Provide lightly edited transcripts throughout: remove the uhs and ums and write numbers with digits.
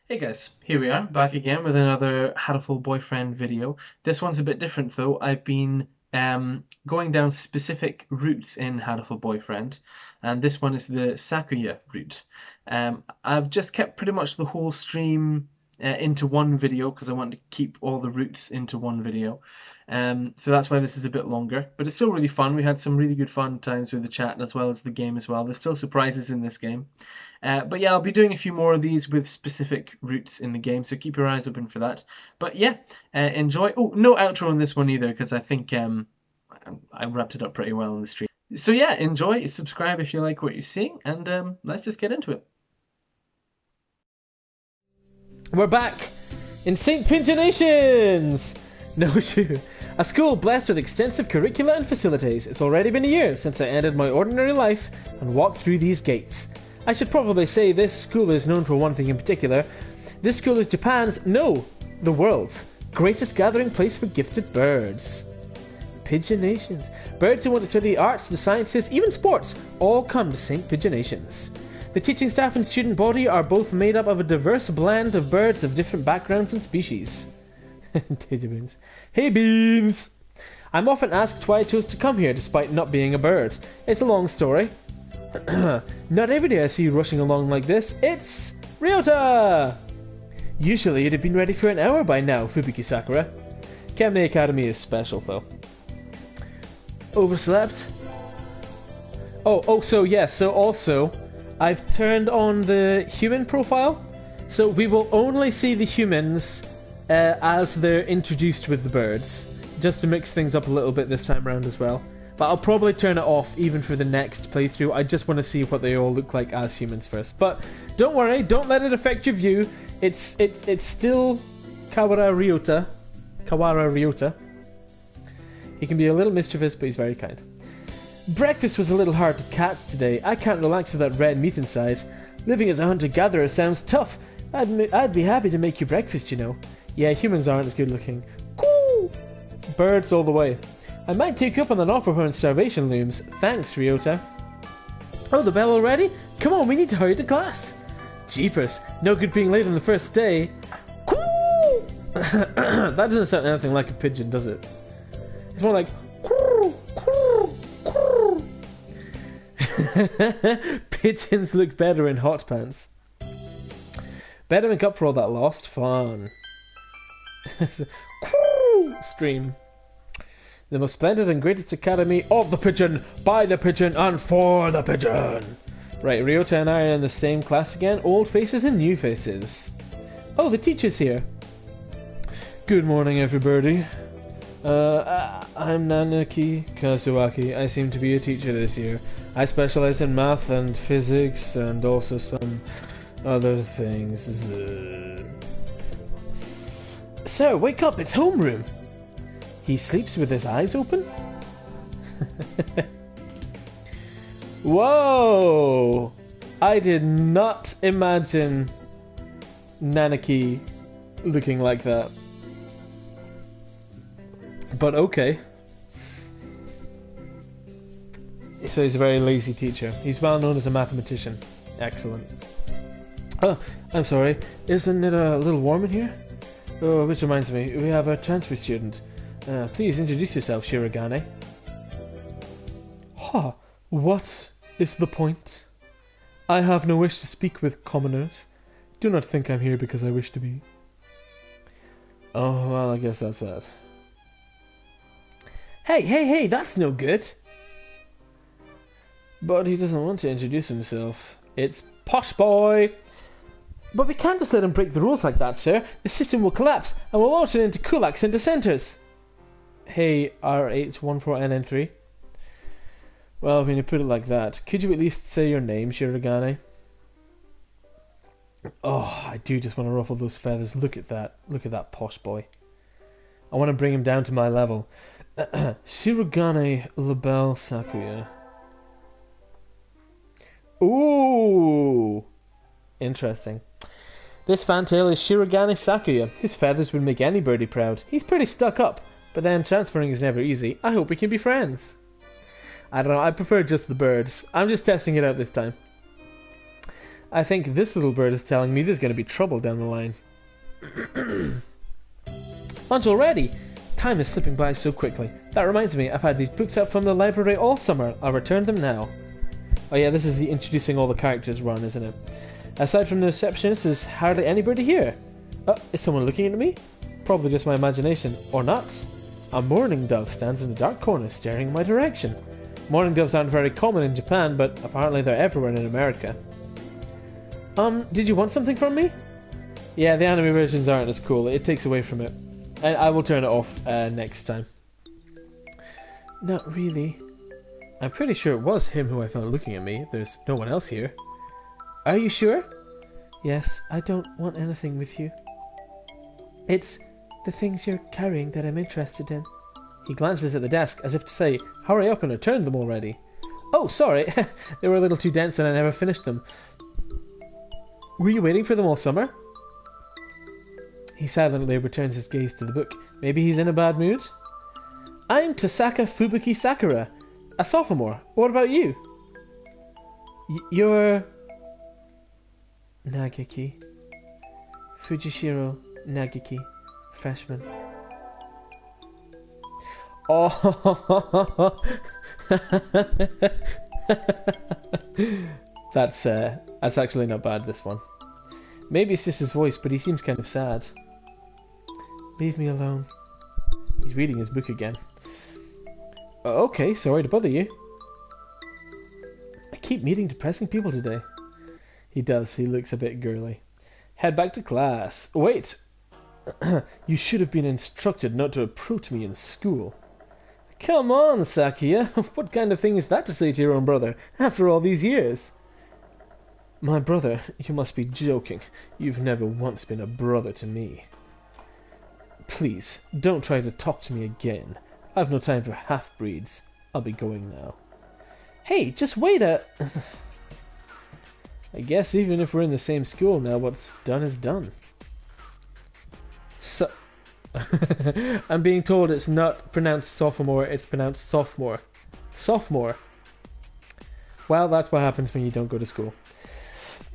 Hey guys, here we are, back again with another Hatoful Boyfriend video. This one's a bit different though. I've been going down specific routes in Hatoful Boyfriend, and this one is the Sakuya route. I've just kept pretty much the whole stream into one video because I want to keep all the routes into one video. So that's why this is a bit longer, but it's still really fun. We had some really good fun times with the chat as well as the game as well. There's still surprises in this game. But yeah, I'll be doing a few more of these with specific routes in the game, so keep your eyes open for that. But yeah, enjoy. Oh, no outro on this one either, because I think I wrapped it up pretty well on the stream. So yeah, enjoy, subscribe if you like what you're seeing, and let's just get into it. We're back in St. Pigeonations! No, sure. A school blessed with extensive curricula and facilities. It's already been a year since I ended my ordinary life and walked through these gates. I should probably say this school is known for one thing in particular. This school is Japan's, no, the world's, greatest gathering place for gifted birds. Pigeonations. Birds who want to study arts, the sciences, even sports, all come to St. Pigeonations. The teaching staff and student body are both made up of a diverse blend of birds of different backgrounds and species. Beans. Hey Beans! I'm often asked why I chose to come here despite not being a bird. It's a long story. Not every day I see you rushing along like this. It's Ryota! Usually you'd have been ready for an hour by now, Fubuki Sakura. Kemne Academy is special though. Overslept? So also, I've turned on the human profile, so we will only see the humans as they're introduced with the birds, just to mix things up a little bit this time around as well. But I'll probably turn it off even for the next playthrough. I just want to see what they all look like as humans first. But don't worry, don't let it affect your view. It's still Kawara Ryota. He can be a little mischievous, but he's very kind. Breakfast was a little hard to catch today. I can't relax with that red meat inside. Living as a hunter-gatherer sounds tough. I'd be happy to make you breakfast, you know. Yeah, humans aren't as good looking. Cool! Birds all the way. I might take you up on an offer when starvation looms. Thanks, Ryota. Oh, the bell already? Come on, we need to hurry to class. Jeepers, no good being late on the first day. Cool! That doesn't sound anything like a pigeon, does it? It's more like... Pigeons look better in hot pants. Better make up for all that lost fun. Stream. The most splendid and greatest academy of the pigeon, by the pigeon, and for the pigeon. Right, Ryota and I are in the same class again. Old faces and new faces. Oh, the teacher's here. Good morning, everybody. I'm Nanaki Kazuaki. I seem to be a teacher this year. I specialize in math and physics and also some other things. Sir, wake up, it's homeroom. He sleeps with his eyes open? Whoa! I did not imagine Nanaki looking like that. But okay. So he's a very lazy teacher. He's well known as a mathematician. Excellent. Oh, I'm sorry. Isn't it a little warm in here? Oh, which reminds me, we have a transfer student. Please introduce yourself, Shirogane. Ha! What is the point? I have no wish to speak with commoners. Do not think I'm here because I wish to be. Oh, well, I guess that's that. Hey, that's no good. But he doesn't want to introduce himself. It's Posh Boy! But we can't just let him break the rules like that, sir. The system will collapse, and we'll launch it into kulaks and dissenters. Hey, RH14NN3. Well, when you put it like that, could you at least say your name, Shirogane? Oh, I do just want to ruffle those feathers. Look at that. Look at that Posh Boy. I want to bring him down to my level. Shirogane Labelle Sakuya. Ooh! Interesting. This fantail is Shirogane Sakuya. His feathers would make any birdie proud. He's pretty stuck up, but then transferring is never easy. I hope we can be friends. I don't know, I prefer just the birds. I'm just testing it out this time. I think this little bird is telling me there's going to be trouble down the line. Lunch already! Time is slipping by so quickly. That reminds me, I've had these books out from the library all summer. I'll return them now. Oh yeah, this is the introducing all the characters run, isn't it? Aside from the receptionist, there's hardly anybody here. Is someone looking at me? Probably just my imagination. Or not. A mourning dove stands in a dark corner staring in my direction. Mourning doves aren't very common in Japan, but apparently they're everywhere in America. Did you want something from me? Yeah, the anime versions aren't as cool. It takes away from it. And I will turn it off next time. Not really. I'm pretty sure it was him who I found looking at me. There's no one else here. Are you sure? Yes, I don't want anything with you. It's the things you're carrying that I'm interested in. He glances at the desk as if to say, hurry up and return them already. Oh, sorry. They were a little too dense and I never finished them. Were you waiting for them all summer? He silently returns his gaze to the book. Maybe he's in a bad mood? I'm Tasaka Fubuki Sakura, a sophomore. What about you? You're... Nagaki. Fujishiro Nagaki, freshman. Oh, that's actually not bad, this one. Maybe it's just his voice, but he seems kind of sad. Leave me alone. He's reading his book again. Okay, sorry to bother you. I keep meeting depressing people today. He does, he looks a bit girly. Head back to class. Wait! You should have been instructed not to approach me in school. Come on, Sakuya. What kind of thing is that to say to your own brother, after all these years? My brother? You must be joking. You've never once been a brother to me. Please, don't try to talk to me again. I've no time for half-breeds. I'll be going now. Hey, just wait a... I guess even if we're in the same school now, what's done is done. So... I'm being told it's not pronounced sophomore, it's pronounced sophomore. Sophomore. Well, that's what happens when you don't go to school.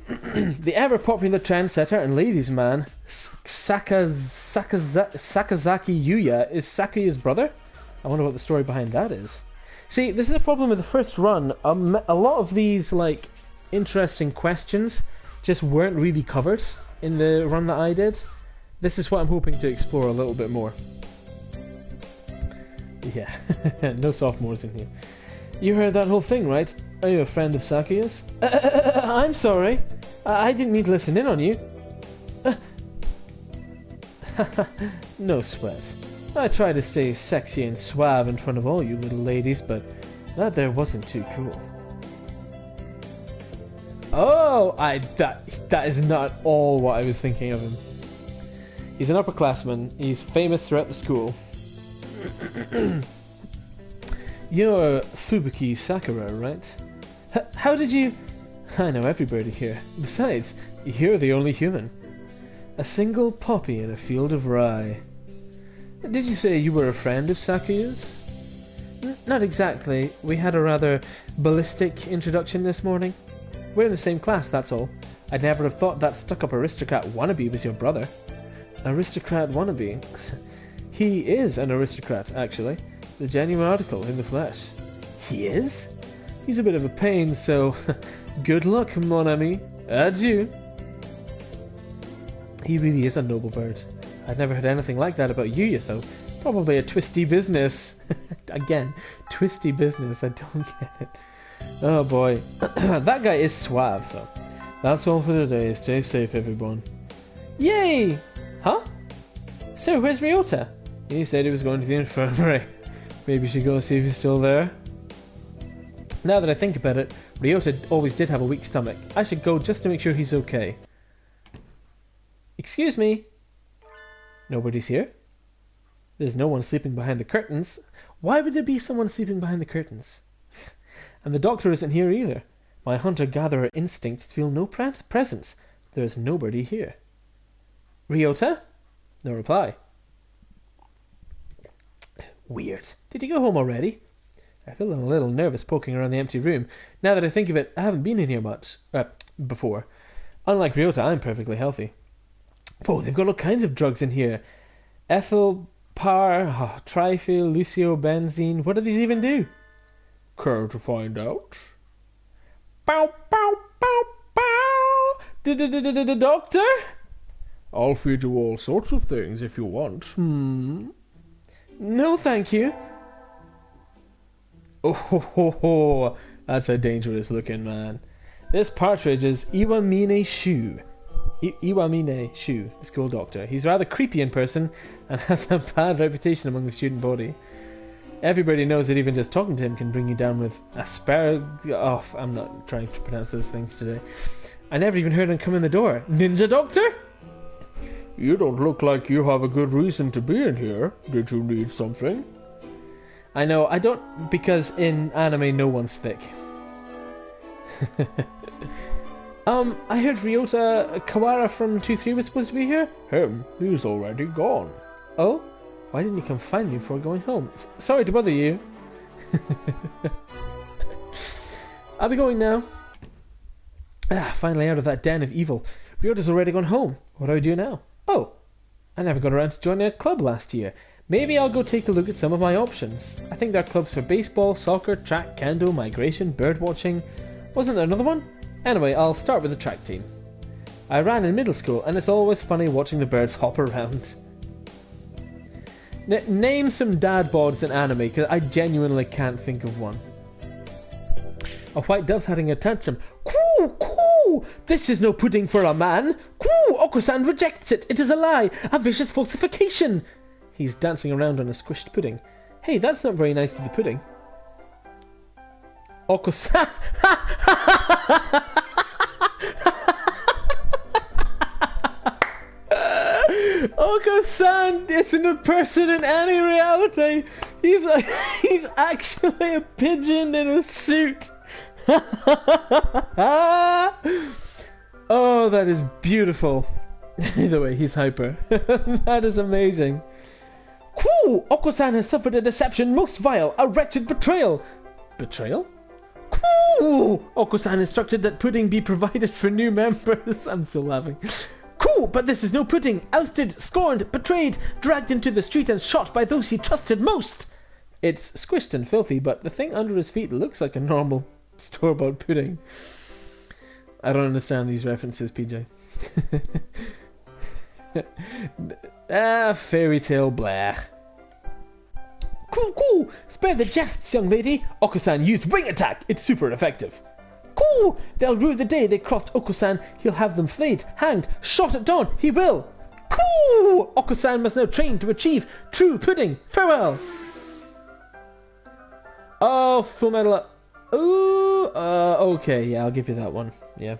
The ever-popular trendsetter and ladies' man, Sakazaki Yuya, is Sakuya's brother? I wonder what the story behind that is. See, this is a problem with the first run. A lot of these, like, interesting questions just weren't really covered in the run that I did. This is what I'm hoping to explore a little bit more. Yeah, no sophomores in here. You heard that whole thing, right? Are you a friend of Sakuya's? I'm sorry. I didn't mean to listen in on you. No sweat. I try to stay sexy and suave in front of all you little ladies, but that there wasn't too cool. Oh, that is not all what I was thinking of him. He's an upperclassman. He's famous throughout the school. You're Fubuki Sakura, right? How did you... I know everybody here. Besides, you're the only human. A single poppy in a field of rye. Did you say you were a friend of Sakuya's? Not exactly. We had a rather ballistic introduction this morning. We're in the same class, that's all. I'd never have thought that stuck-up aristocrat wannabe was your brother. Aristocrat wannabe? He is an aristocrat, actually. The genuine article in the flesh. He is? He's a bit of a pain, so... good luck, mon ami. Adieu. He really is a noble bird. I'd never heard anything like that about Yuya, though. Probably a twisty business. Again, twisty business. I don't get it. Oh boy. That guy is suave, though. That's all for today. Stay safe, everyone. Yay! Huh? So, where's Ryota? He said he was going to the infirmary. Maybe we should go see if he's still there. Now that I think about it, Ryota always did have a weak stomach. I should go just to make sure he's okay. Excuse me? Nobody's here? There's no one sleeping behind the curtains. Why would there be someone sleeping behind the curtains? And the doctor isn't here either. My hunter-gatherer instincts feel no presence. There's nobody here. Ryota? No reply. Weird. Did he go home already? I feel a little nervous poking around the empty room. Now that I think of it, I haven't been in here much before. Unlike Ryota, I'm perfectly healthy. Whoa, they've got all kinds of drugs in here. Ethyl, triphyl, luciobenzene. What do these even do? Care to find out? Bow, bow, bow, bow. Doctor? I'll feed you all sorts of things if you want. No, thank you. Oh, that's a dangerous looking man. This partridge is Iwamine Shu. Iwamine Shu, the school doctor. He's rather creepy in person and has a bad reputation among the student body. Everybody knows that even just talking to him can bring you down with asparagus. Oh, I'm not trying to pronounce those things today. I never even heard him come in the door. Ninja doctor? You don't look like you have a good reason to be in here. Did you need something? I know, I don't, because in anime no one's thick. I heard Ryota Kawara from 2-3 was supposed to be here? He's already gone. Oh? Why didn't you come find me before going home? Sorry to bother you. I'll be going now. Finally out of that den of evil. Ryota's already gone home. What do I do now? Oh, I never got around to joining a club last year. Maybe I'll go take a look at some of my options. I think there are clubs for baseball, soccer, track, kendo, migration, birdwatching. Wasn't there another one? Anyway, I'll start with the track team. I ran in middle school, and it's always funny watching the birds hop around. Name some dad bods in anime, because I genuinely can't think of one. A white dove's having a tantrum. Coo! Coo! This is no pudding for a man! Coo! Oko-san rejects it! It is a lie! A vicious falsification! He's dancing around on a squished pudding. Hey, that's not very nice to the pudding. Oko-san... Oko-san isn't a person in any reality. He's actually a pigeon in a suit. Oh, that is beautiful. Either way, he's hyper. That is amazing. Cool! Oko-san has suffered a deception most vile, a wretched betrayal. Betrayal? Cool! Oko-san instructed that pudding be provided for new members. I'm still laughing. Cool, but this is no pudding. Ousted, scorned, betrayed, dragged into the street and shot by those he trusted most. It's squished and filthy, but the thing under his feet looks like a normal store-bought pudding. I don't understand these references, PJ. Fairy tale blah. Cool! Spare the jests, young lady. Oko-san used wing attack. It's super effective. Cool! They'll rue the day they crossed Oko-san. He'll have them flayed, hanged, shot at dawn. He will. Cool! Oko-san must now train to achieve true pudding. Farewell. Oh, Full Metal. Ooh. Okay. Yeah, I'll give you that one. Yeah,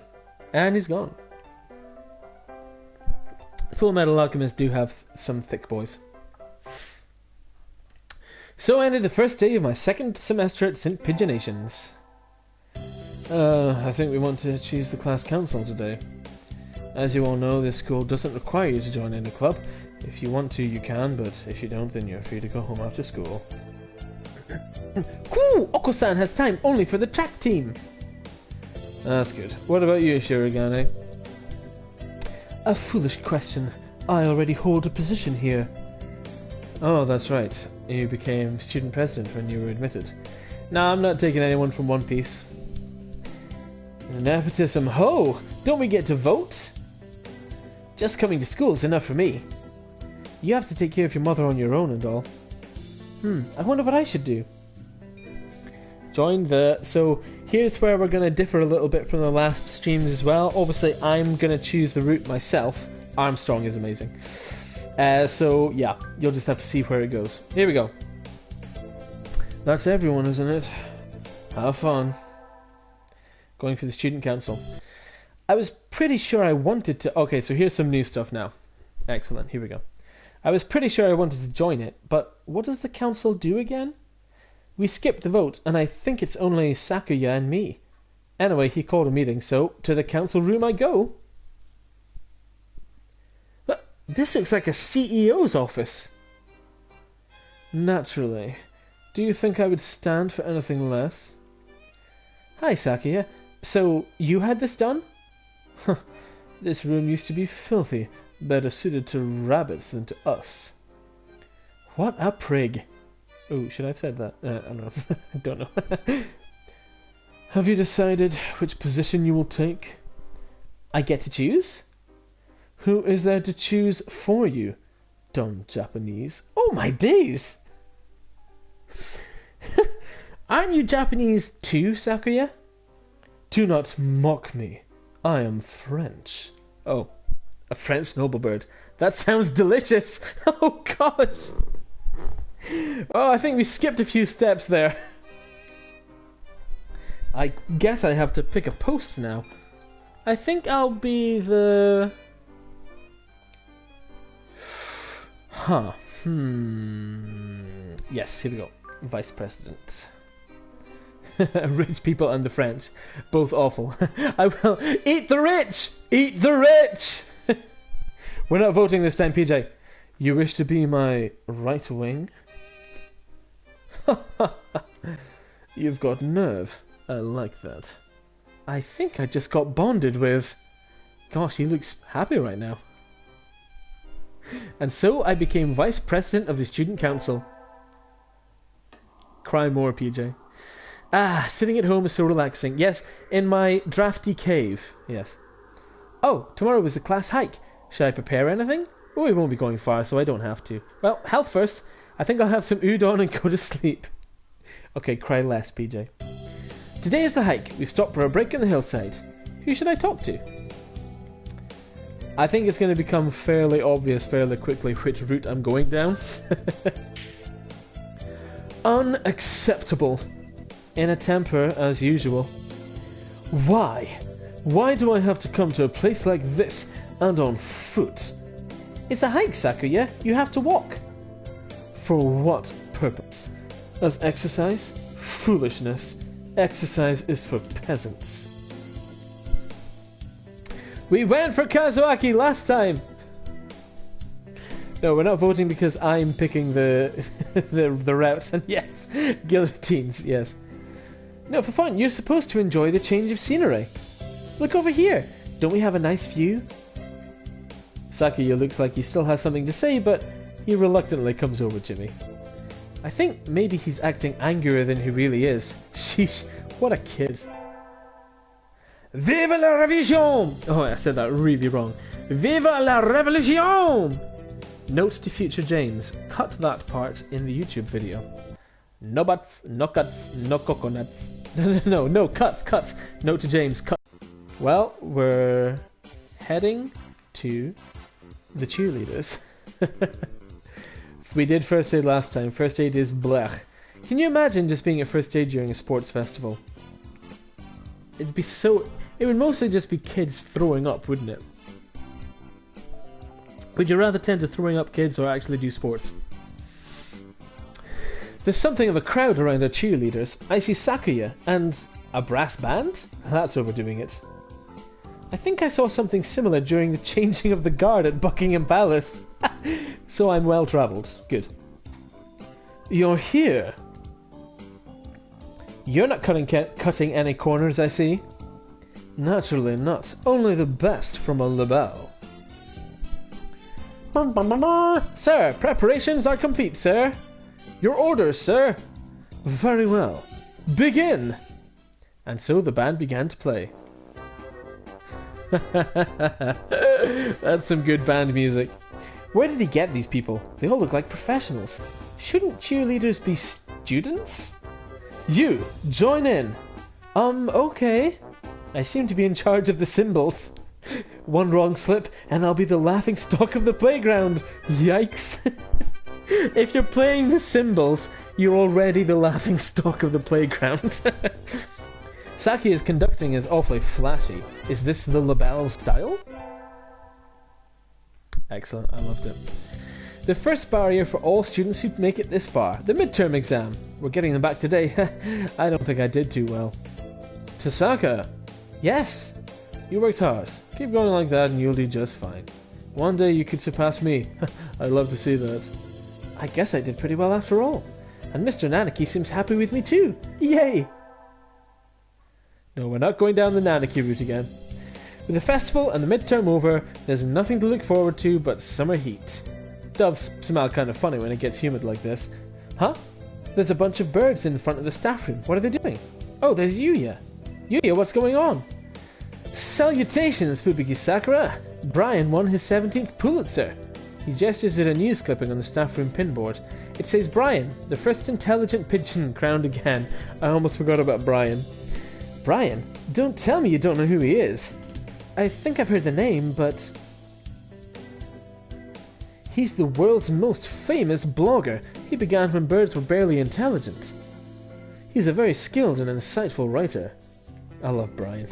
and he's gone. Full Metal Alchemists do have some thick boys. So ended the first day of my second semester at St. Pigeonations. I think we want to choose the class council today. As you all know, this school doesn't require you to join any club. If you want to, you can, but if you don't, then you're free to go home after school. Cool! Oko-san has time only for the track team! That's good. What about you, Shirogane? A foolish question. I already hold a position here. Oh, that's right. You became student president when you were admitted. Nah, I'm not taking anyone from One Piece. Nepotism, ho! Don't we get to vote? Just coming to school is enough for me. You have to take care of your mother on your own and all. I wonder what I should do. Join the... So, here's where we're going to differ a little bit from the last streams as well. Obviously, I'm going to choose the route myself. Armstrong is amazing. So, yeah, you'll just have to see where it goes. Here we go. That's everyone, isn't it? Have fun. Going for the student council. I was pretty sure I wanted to... Okay, so here's some new stuff now. Excellent, here we go. I was pretty sure I wanted to join it, but what does the council do again? We skipped the vote, and I think it's only Sakuya and me. Anyway, he called a meeting, so to the council room I go. But this looks like a CEO's office. Naturally. Do you think I would stand for anything less? Hi, Sakuya. So, you had this done? This room used to be filthy, better suited to rabbits than to us. What a prig. Oh, should I have said that? I don't know. I don't know. Have you decided which position you will take? I get to choose? Who is there to choose for you? Dumb Japanese. Oh my days! Aren't you Japanese too, Sakuya? Do not mock me. I am French. Oh, a French noble bird. That sounds delicious. Oh gosh. Oh, I think we skipped a few steps there. I guess I have to pick a post now. I think I'll be the... Yes, here we go. Vice President. Rich people and the French. Both awful. I will eat the rich! Eat the rich! We're not voting this time, PJ. You wish to be my right wing? You've got nerve. I like that. I think I just got bonded with... Gosh, he looks happy right now. And so I became Vice President of the Student Council. Cry more, PJ. Ah, sitting at home is so relaxing. Yes, in my drafty cave. Yes. Oh, tomorrow is a class hike. Should I prepare anything? Oh, we won't be going far, so I don't have to. Well, health first. I think I'll have some udon and go to sleep. Okay, cry less, PJ. Today is the hike. We've stopped for a break in the hillside. Who should I talk to? I think it's going to become fairly obvious fairly quickly which route I'm going down. Unacceptable. In a temper, as usual. Why? Why do I have to come to a place like this and on foot? It's a hike, Sakuya. You have to walk. For what purpose? As exercise? Foolishness. Exercise is for peasants. We went for Kazuaki last time! No, we're not voting because I'm picking the the routes. And yes, guillotines, yes. No, for fun, you're supposed to enjoy the change of scenery. Look over here. Don't we have a nice view? Sakuya looks like he still has something to say, but he reluctantly comes over to me. I think maybe he's acting angrier than he really is. Sheesh, what a kid. Vive la Révolution! Oh, I said that really wrong. Vive la Révolution! Note to future James, cut that part in the YouTube video. No butts, no cuts, no coconuts. No, cuts. Note to James, cut. Well, we're heading to the cheerleaders. We did first aid last time. First aid is blech. Can you imagine just being at first aid during a sports festival? It'd be so... It would mostly just be kids throwing up, wouldn't it? Would you rather tend to throwing up kids or actually do sports? There's something of a crowd around our cheerleaders. I see Sakuya and a brass band? That's overdoing it. I think I saw something similar during the changing of the guard at Buckingham Palace. So I'm well travelled. Good. You're here. You're not cutting any corners, I see. Naturally not. Only the best from a label. Sir, preparations are complete, sir. Your orders, sir. Very well. Begin! And so the band began to play. That's some good band music. Where did he get these people? They all look like professionals. Shouldn't cheerleaders be students? You, join in. Okay. I seem to be in charge of the cymbals. One wrong slip and I'll be the laughing stock of the playground. Yikes. If you're playing the cymbals, you're already the laughing stock of the playground. Sakuya's conducting is awfully flashy. Is this the labelle style? Excellent, I loved it. The first barrier for all students who make it this far, the midterm exam. We're getting them back today. I don't think I did too well. Tasaka! Yes! You worked hard. Keep going like that and you'll do just fine. One day you could surpass me. I'd love to see that. I guess I did pretty well after all. And Mr. Nanaki seems happy with me too. Yay! No, we're not going down the Nanaki route again. With the festival and the midterm over, there's nothing to look forward to but summer heat. Doves smell kind of funny when it gets humid like this. Huh? There's a bunch of birds in front of the staff room. What are they doing? Oh, there's Yuya. Yuya, what's going on? Salutations, Fubuki Sakura! Brian won his 17th Pulitzer. He gestures at a news clipping on the staff room pinboard. It says Brian, the first intelligent pigeon crowned again. I almost forgot about Brian. Brian? Don't tell me you don't know who he is. I think I've heard the name, but... He's the world's most famous blogger. He began when birds were barely intelligent. He's a very skilled and insightful writer. I love Brian.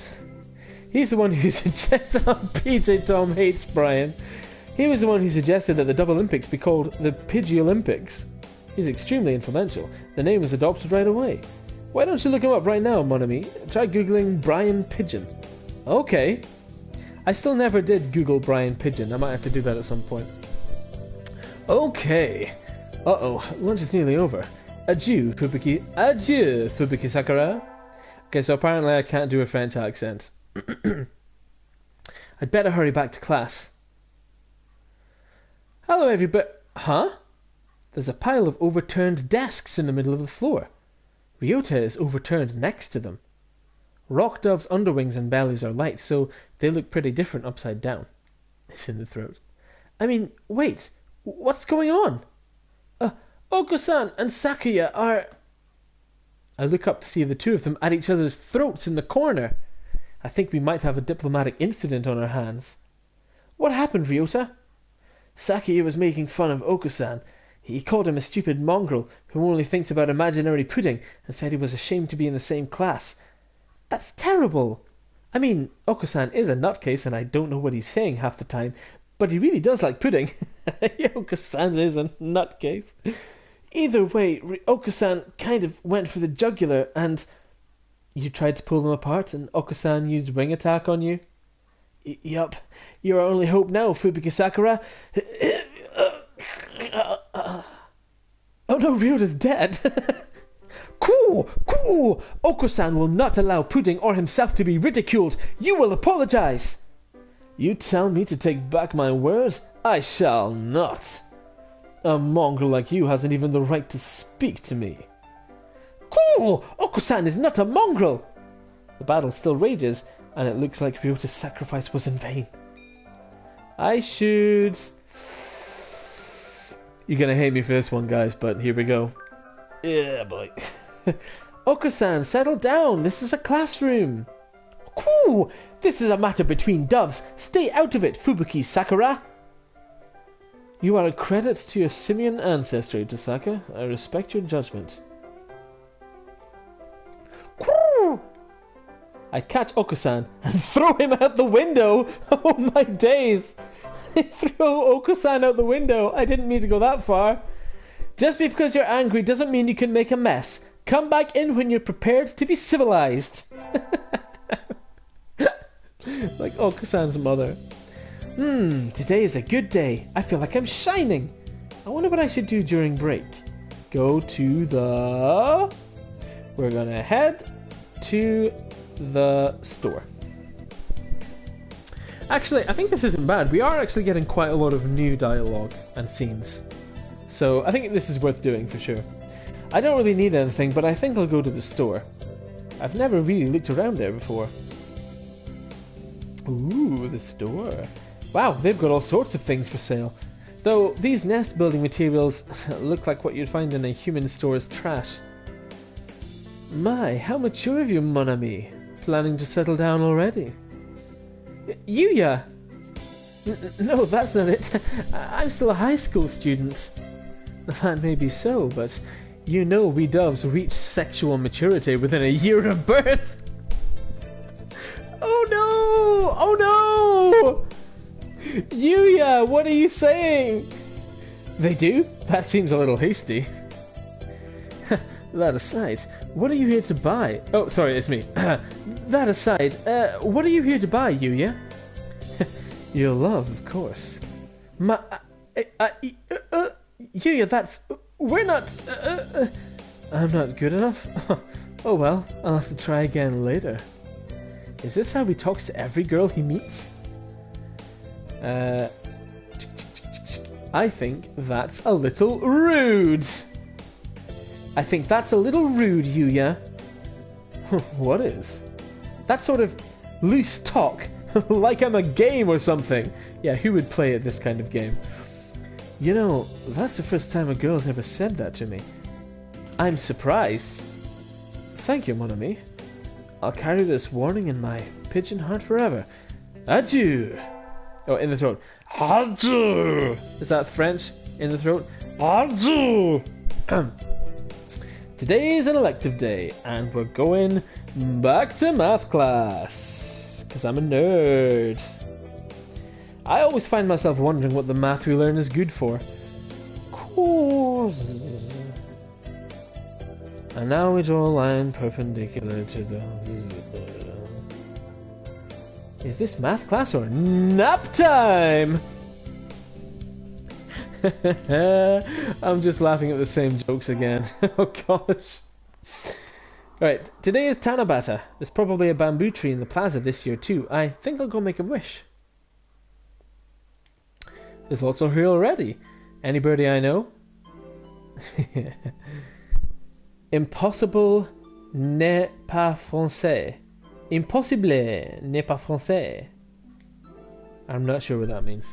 He's the one who suggested... PJ Tom hates Brian. He was the one who suggested that the Double Olympics be called the Pidgey Olympics. He's extremely influential. The name was adopted right away. Why don't you look him up right now, mon ami? Try googling Brian Pigeon. Okay. I still never did Google Brian Pigeon. I might have to do that at some point. Okay. Uh-oh, lunch is nearly over. Adieu, Fubuki. Adieu, Fubuki Sakura. Okay, so apparently I can't do a French accent. I'd better hurry back to class. Hello, everybody. Huh? There's a pile of overturned desks in the middle of the floor. Ryota is overturned next to them. Rock doves' underwings and bellies are light, so they look pretty different upside down. It's in the throat. I mean, wait. What's going on? Oko-san and Sakuya are... I look up to see the two of them at each other's throats in the corner. I think we might have a diplomatic incident on our hands. What happened, Ryota? Sakuya was making fun of Oko-san. He called him a stupid mongrel who only thinks about imaginary pudding and said he was ashamed to be in the same class. That's terrible. I mean, Oko-san is a nutcase and I don't know what he's saying half the time, but he really does like pudding. Oko-san is a nutcase. Either way, Oko-san kind of went for the jugular and... You tried to pull them apart and Oko-san used wing attack on you? Yup. You're our only hope now, Fubuki Sakura. Oh no, Ryota's dead. Cool! Oko-san will not allow Pudding or himself to be ridiculed. You will apologize. You tell me to take back my words? I shall not. A mongrel like you hasn't even the right to speak to me. Cool! Oko-san is not a mongrel! The battle still rages, and it looks like Ryota's sacrifice was in vain. I should... You're gonna hate me for this one, guys, but here we go. Yeah, boy. Oko-san, settle down. This is a classroom. Cool! This is a matter between doves. Stay out of it, Fubuki Sakura. You are a credit to your simian ancestry, Tasaka. I respect your judgment. Cool! I catch Oko-san and throw him out the window. Oh my days! I throw Oko-san out the window. I didn't mean to go that far. Just because you're angry doesn't mean you can make a mess. Come back in when you're prepared to be civilized. Like Oko-san's mother. Today is a good day. I feel like I'm shining. I wonder what I should do during break. Go to the... We're gonna head to the store. Actually, I think this isn't bad. We are actually getting quite a lot of new dialogue and scenes. So I think this is worth doing for sure. I don't really need anything, but I think I'll go to the store. I've never really looked around there before. Ooh, the store. Wow, they've got all sorts of things for sale. Though these nest building materials look like what you'd find in a human store's trash. My, how mature of you, mon ami. Planning to settle down already? Yuya! No, that's not it. I'm still a high school student. That may be so, but you know we doves reach sexual maturity within a year of birth. Oh no! Oh no! Yuya, what are you saying? They do? That seems a little hasty. That aside, what are you here to buy? Oh, sorry, it's me. That aside, what are you here to buy, Yuya? Your love, of course. Yuya, that's... We're not... I'm not good enough? Oh well, I'll have to try again later. Is this how he talks to every girl he meets? I think that's a little rude. I think that's a little rude, Yuya. What is? That sort of loose talk, like I'm a game or something. Yeah, who would play at this kind of game? You know, that's the first time a girl's ever said that to me. I'm surprised. Thank you, mon ami. I'll carry this warning in my pigeon heart forever. Adieu. Oh, in the throat. Adieu. Is that French? In the throat? Adieu. Today is an elective day, and we're going back to math class. Because I'm a nerd. I always find myself wondering what the math we learn is good for. Courses. And now we draw a line perpendicular to the... Is this math class or nap time? I'm just laughing at the same jokes again. Oh gosh. Right, today is Tanabata. There's probably a bamboo tree in the plaza this year too. I think I'll go make a wish. There's lots of here already. Anybody I know? Impossible n'est pas français. Impossible n'est pas français. I'm not sure what that means.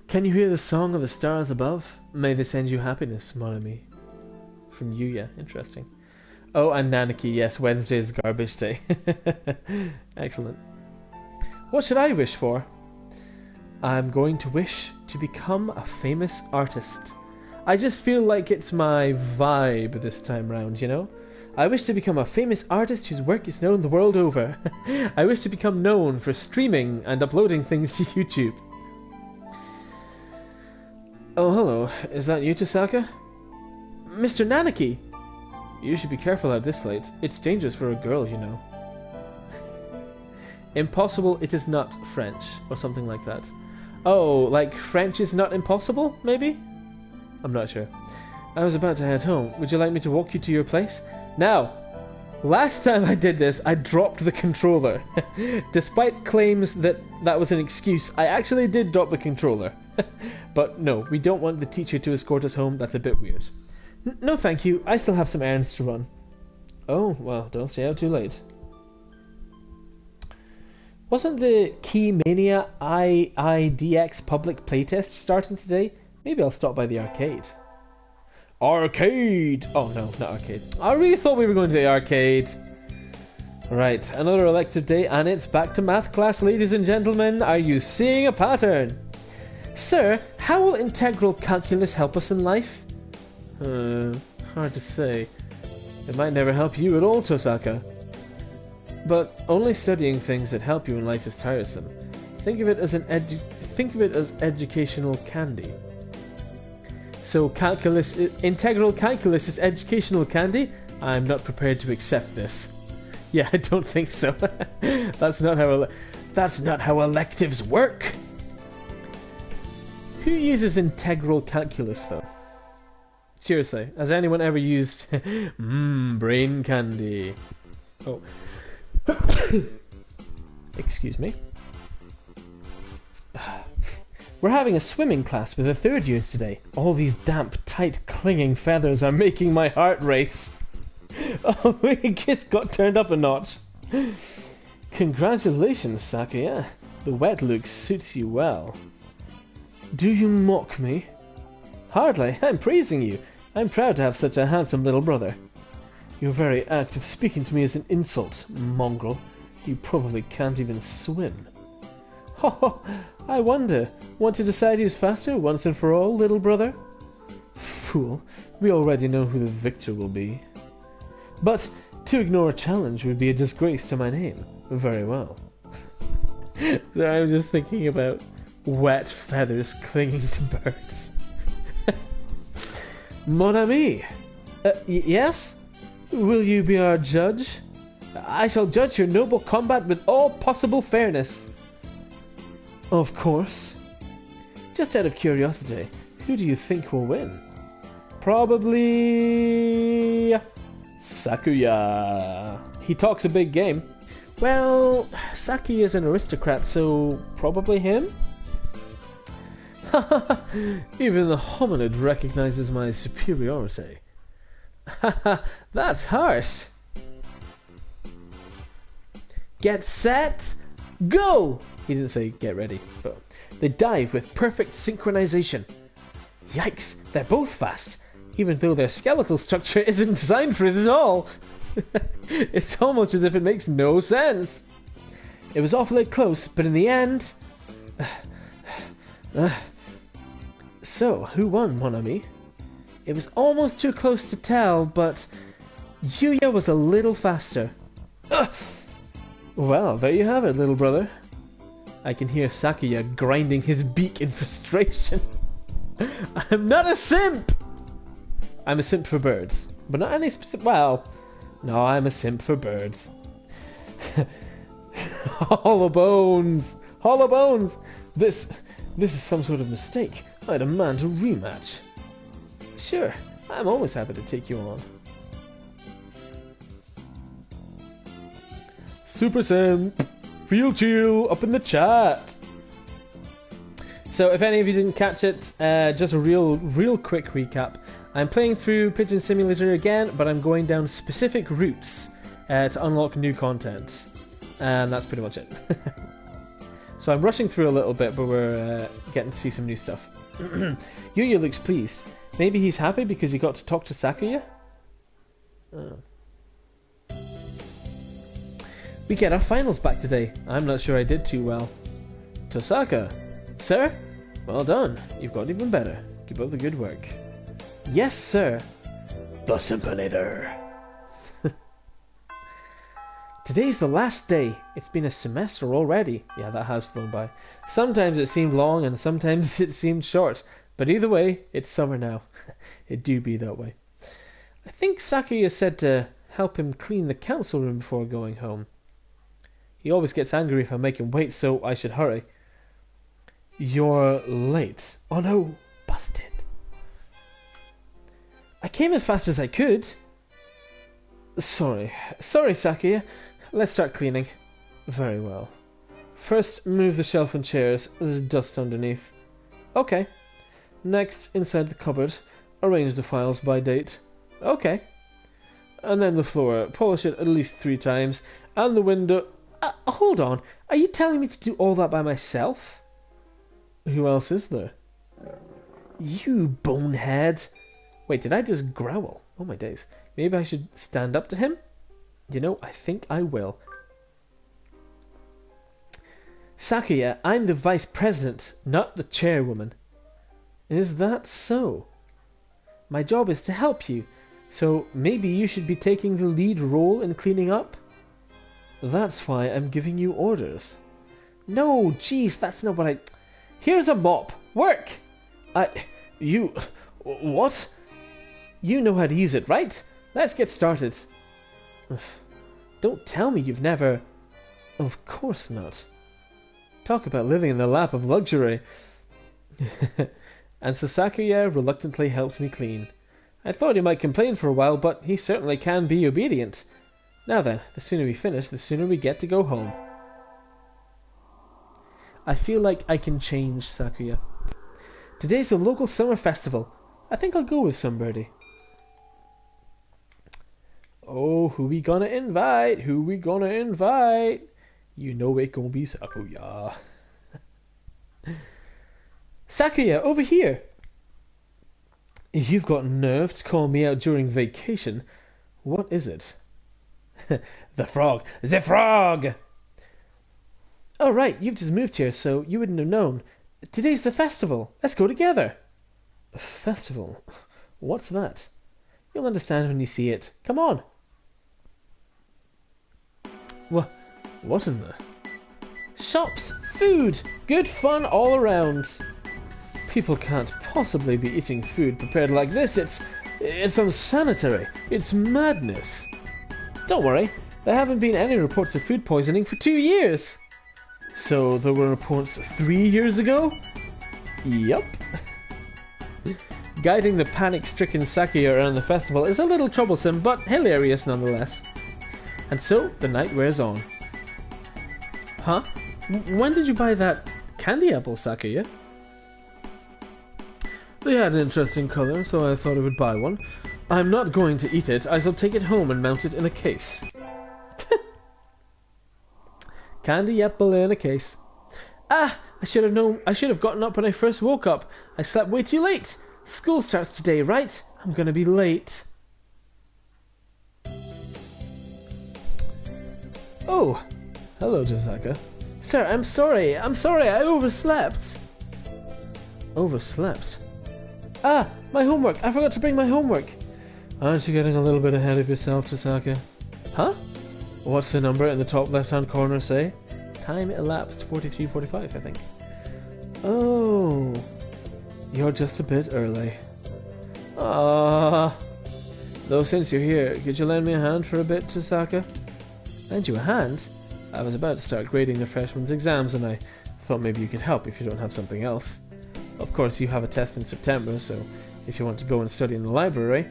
Can you hear the song of the stars above? May they send you happiness, mon ami. From Yuya. Interesting. Oh, and Nanaki. Yes, Wednesday is garbage day. Excellent. What should I wish for? I'm going to wish to become a famous artist. I just feel like it's my vibe this time round, you know? I wish to become a famous artist whose work is known the world over. I wish to become known for streaming and uploading things to YouTube. Oh, hello. Is that you, Tosaka? Mr. Nanaki! You should be careful out this late. It's dangerous for a girl, you know. Impossible, it is not French, or something like that. Oh, like French is not impossible, maybe? I'm not sure. I was about to head home. Would you like me to walk you to your place? Now, last time I did this, I dropped the controller. Despite claims that that was an excuse, I actually did drop the controller. But no, we don't want the teacher to escort us home. That's a bit weird. No, thank you. I still have some errands to run. Oh, well, don't stay out too late. Wasn't the Keymania IIDX public playtest starting today? Maybe I'll stop by the arcade. Arcade! Oh no, not arcade. I really thought we were going to the arcade. Right, another elective day and it's back to math class, ladies and gentlemen. Are you seeing a pattern? Sir, how will integral calculus help us in life? Hard to say. It might never help you at all, Tosaka. But only studying things that help you in life is tiresome. Think of it as educational candy. So integral calculus is educational candy? I'm not prepared to accept this. Yeah, I don't think so. That's not how electives work. Who uses integral calculus though? Seriously, has anyone ever used brain candy? Oh. Excuse me. We're having a swimming class with the third years today. All these damp, tight, clinging feathers are making my heart race. Oh, it just got turned up a notch. Congratulations, Sakuya. The wet look suits you well. Do you mock me? Hardly. I'm praising you. I'm proud to have such a handsome little brother. Your very act of speaking to me is an insult, mongrel. You probably can't even swim. Oh, I wonder. Want to decide who's faster once and for all, little brother? Fool. We already know who the victor will be. But to ignore a challenge would be a disgrace to my name. Very well. So I'm just thinking about wet feathers clinging to birds. Mon ami! Yes? Will you be our judge? I shall judge your noble combat with all possible fairness. Of course. Just out of curiosity, who do you think will win? Probably... Sakuya. He talks a big game. Well, Saki is an aristocrat, so probably him? Even the hominid recognizes my superiority. That's harsh. Get set, go! He didn't say get ready, but they dive with perfect synchronization. Yikes, they're both fast, even though their skeletal structure isn't designed for it at all. It's almost as if it makes no sense. It was awfully close, but in the end... So, who won, mon ami? It was almost too close to tell, but Yuya was a little faster. Well, there you have it, little brother. I can hear Sakuya grinding his beak in frustration. I'm not a simp! I'm a simp for birds, but not any specific... Well, no, I'm a simp for birds. Hollow bones! Hollow bones! This is some sort of mistake. I demand a rematch. Sure, I'm always happy to take you on. Super Simp! Feel chill up in the chat! So if any of you didn't catch it, just a real quick recap. I'm playing through Pigeon Simulator again, but I'm going down specific routes to unlock new content. And that's pretty much it. So I'm rushing through a little bit, but we're getting to see some new stuff. Yuya looks pleased. Maybe he's happy because he got to talk to Sakuya? Oh. We get our finals back today. I'm not sure I did too well. Tosaka. Sir? Well done. You've got even better. Keep up the good work. Yes, sir. The Simponator. Today's the last day. It's been a semester already. Yeah, that has flown by. Sometimes it seemed long and sometimes it seemed short. But either way, it's summer now. It do be that way. I think Sakuya said to help him clean the council room before going home. He always gets angry if I make him wait, so I should hurry. You're late. Oh no, busted. I came as fast as I could. Sorry, Sakuya. Let's start cleaning. Very well. First, move the shelf and chairs. There's dust underneath. Okay. Next, inside the cupboard, arrange the files by date. Okay. And then the floor. Polish it at least 3 times. And the window... hold on. Are you telling me to do all that by myself? Who else is there? You bonehead. Wait, did I just growl? Oh my days. Maybe I should stand up to him? You know, I think I will. Sakuya, I'm the vice president, not the chairwoman. Is that so? My job is to help you, so maybe you should be taking the lead role in cleaning up? That's why I'm giving you orders. No, jeez, that's not what I... Here's a mop. Work! What? You know how to use it, right? Let's get started. Don't tell me you've never... Of course not. Talk about living in the lap of luxury. And so Sakuya reluctantly helped me clean. I thought he might complain for a while, but he certainly can be obedient. Now then, the sooner we finish, the sooner we get to go home. I feel like I can change, Sakuya. Today's the local summer festival. I think I'll go with somebody. Oh, who we gonna invite? Who we gonna invite? You know it gonna be Sakuya. Sakuya, over here! You've got nerve to call me out during vacation. What is it? The frog! The frog! Oh, right, you've just moved here, so you wouldn't have known. Today's the festival. Let's go together. A festival? What's that? You'll understand when you see it. Come on. What in the... Shops! Food! Good fun all around. People can't possibly be eating food prepared like this. It's unsanitary. It's madness. Don't worry. There haven't been any reports of food poisoning for 2 years. So there were reports 3 years ago? Yup. Guiding the panic-stricken Sakuya around the festival is a little troublesome, but hilarious nonetheless. And so, the night wears on. Huh? When did you buy that candy apple, Sakuya? They had an interesting color, so I thought I would buy one. I'm not going to eat it. I shall take it home and mount it in a case. Candy apple in a case. Ah! I should have known. I should have gotten up when I first woke up. I slept way too late. School starts today, right? I'm gonna be late. Oh! Hello, Jazaka. Sir, I'm sorry. I overslept. Overslept? Ah! My homework! I forgot to bring my homework. Aren't you getting a little bit ahead of yourself, Tasaka? Huh? What's the number in the top left-hand corner say? Time elapsed 43:45, I think. Oh, you're just a bit early. Ah. Though since you're here, could you lend me a hand for a bit, Tasaka? Lend you a hand? I was about to start grading the freshmen's exams and I thought maybe you could help if you don't have something else. Of course, you have a test in September, so if you want to go and study in the library.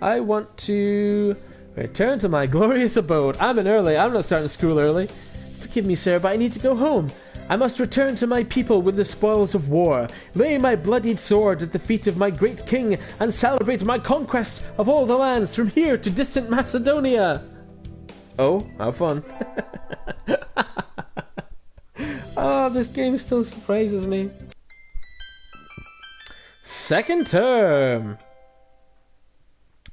I want to return to my glorious abode. I'm in early. I'm not starting school early. Forgive me, sir, but I need to go home. I must return to my people with the spoils of war, lay my bloodied sword at the feet of my great king, and celebrate my conquest of all the lands from here to distant Macedonia. Oh, have fun. Oh, this game still surprises me. Second term.